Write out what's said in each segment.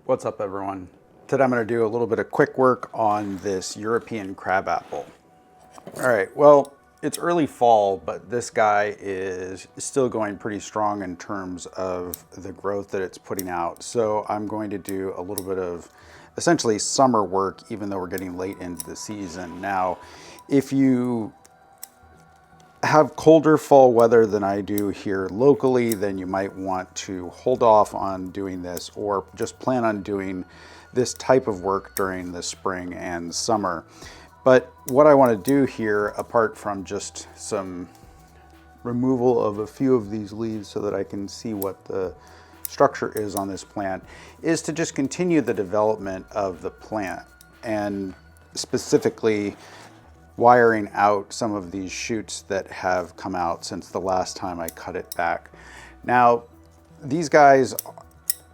What's up, everyone? Today I'm going to do a little bit of quick work on this European crabapple. All right, well, it's early fall, but this guy is still going pretty strong in terms of the growth that it's putting out. So I'm going to do a little bit of essentially summer work, even though we're getting late into the season. Now, if you have colder fall weather than I do here locally, then you might want to hold off on doing this or just plan on doing this type of work during the spring and summer. But what I want to do here, apart from just some removal of a few of these leaves so that I can see what the structure is on this plant, is to just continue the development of the plant, and specifically wiring out some of these shoots that have come out since the last time I cut it back. Now, these guys,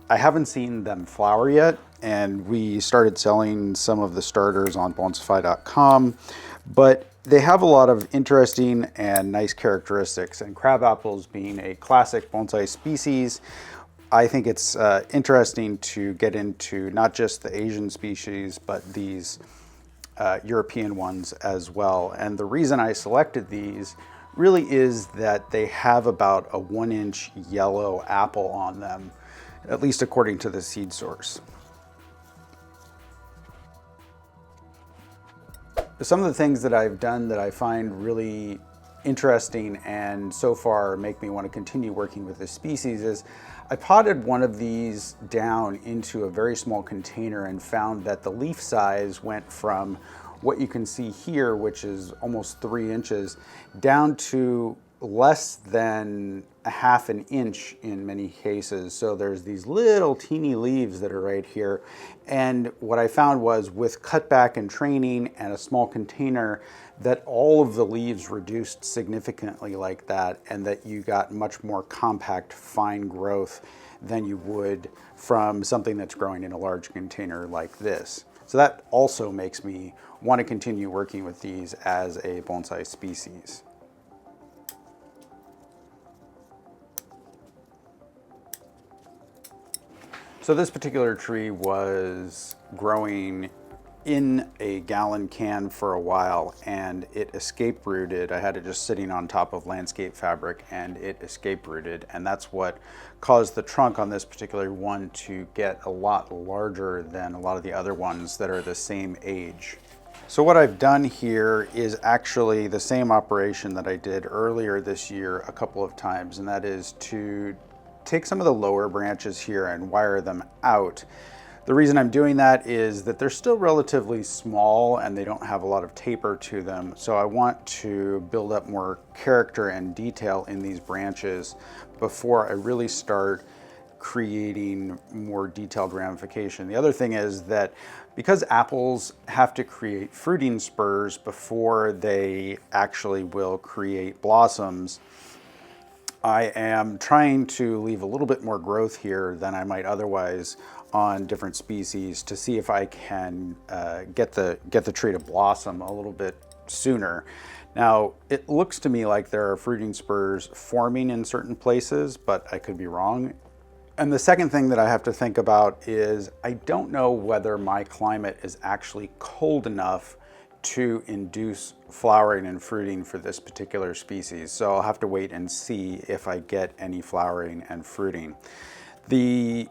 I haven't seen them flower yet, and we started selling some of the starters on Bonsaify.com, but they have a lot of interesting and nice characteristics, and crabapples being a classic bonsai species, I think it's interesting to get into not just the Asian species, but these European ones as well. And the reason I selected these really is that they have about a 1-inch yellow apple on them, at least according to the seed source. Some of the things that I've done that I find really interesting and so far make me want to continue working with this species is I potted one of these down into a very small container and found that the leaf size went from what you can see here, which is almost 3 inches, down to less than a half an inch in many cases. So there's these little teeny leaves that are right here. And what I found was with cutback and training and a small container, that all of the leaves reduced significantly like that, and that you got much more compact, fine growth than you would from something that's growing in a large container like this. So that also makes me want to continue working with these as a bonsai species. So this particular tree was growing in a gallon can for a while, and it escape rooted. I had it just sitting on top of landscape fabric, and it escape rooted, and that's what caused the trunk on this particular one to get a lot larger than a lot of the other ones that are the same age. So what I've done here is actually the same operation that I did earlier this year a couple of times, and that is to take some of the lower branches here and wire them out. The reason I'm doing that is that they're still relatively small and they don't have a lot of taper to them. So I want to build up more character and detail in these branches before I really start creating more detailed ramification. The other thing is that because apples have to create fruiting spurs before they actually will create blossoms, I am trying to leave a little bit more growth here than I might otherwise on different species to see if I can get the tree to blossom a little bit sooner. Now, it looks to me like there are fruiting spurs forming in certain places, but I could be wrong. And the second thing that I have to think about is I don't know whether my climate is actually cold enough to induce flowering and fruiting for this particular species. So I'll have to wait and see if I get any flowering and fruiting. The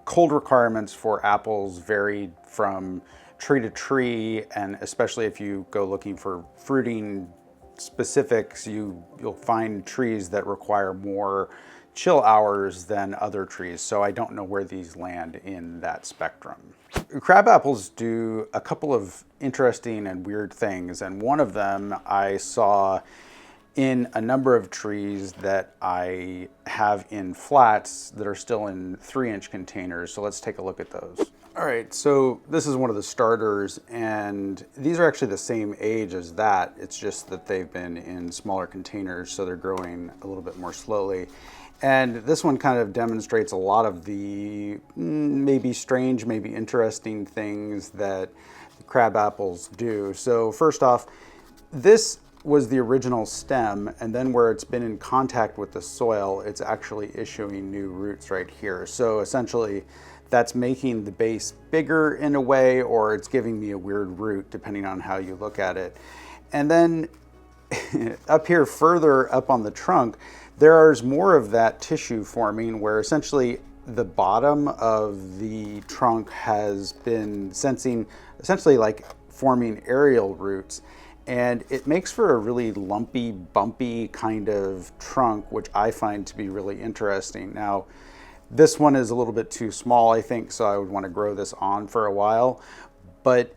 cold requirements for apples vary from tree to tree, and especially if you go looking for fruiting specifics, you'll find trees that require more chill hours than other trees. So I don't know where these land in that spectrum. Crabapples do a couple of interesting and weird things, and one of them I saw in a number of trees that I have in flats that are still in 3-inch containers. So let's take a look at those. All right, so this is one of the starters, and these are actually the same age as that. It's just that they've been in smaller containers, so they're growing a little bit more slowly. And this one kind of demonstrates a lot of the maybe strange, maybe interesting things that crabapples do. So first off, this was the original stem, and then where it's been in contact with the soil, it's actually issuing new roots right here. So essentially, that's making the base bigger in a way, or it's giving me a weird root, depending on how you look at it. And then up here, further up on the trunk, there's more of that tissue forming, where essentially the bottom of the trunk has been sensing, essentially like forming aerial roots. And it makes for a really lumpy, bumpy kind of trunk, which I find to be really interesting. Now, this one is a little bit too small, I think, so I would want to grow this on for a while. But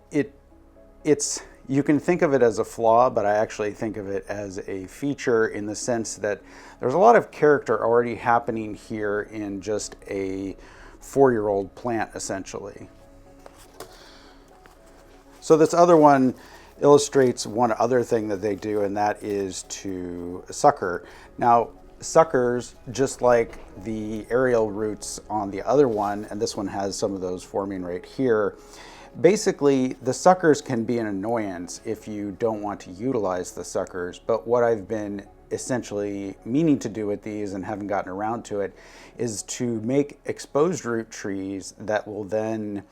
it's you can think of it as a flaw, but I actually think of it as a feature, in the sense that there's a lot of character already happening here in just a 4-year-old plant, essentially. So this other one illustrates one other thing that they do, and that is to sucker. Now, suckers, just like the aerial roots on the other one, and this one has some of those forming right here, basically the suckers can be an annoyance if you don't want to utilize the suckers. But what I've been essentially meaning to do with these, and haven't gotten around to it, is to make exposed root trees that will then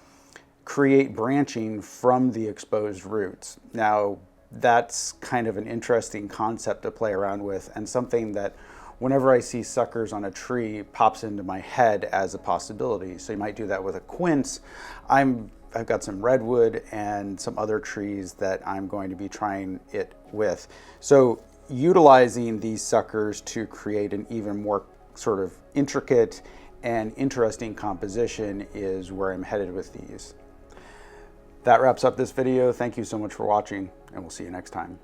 create branching from the exposed roots. Now, that's kind of an interesting concept to play around with, and something that whenever I see suckers on a tree pops into my head as a possibility. So you might do that with a quince. I've got some redwood and some other trees that I'm going to be trying it with. So utilizing these suckers to create an even more sort of intricate and interesting composition is where I'm headed with these. That wraps up this video. Thank you so much for watching, and we'll see you next time.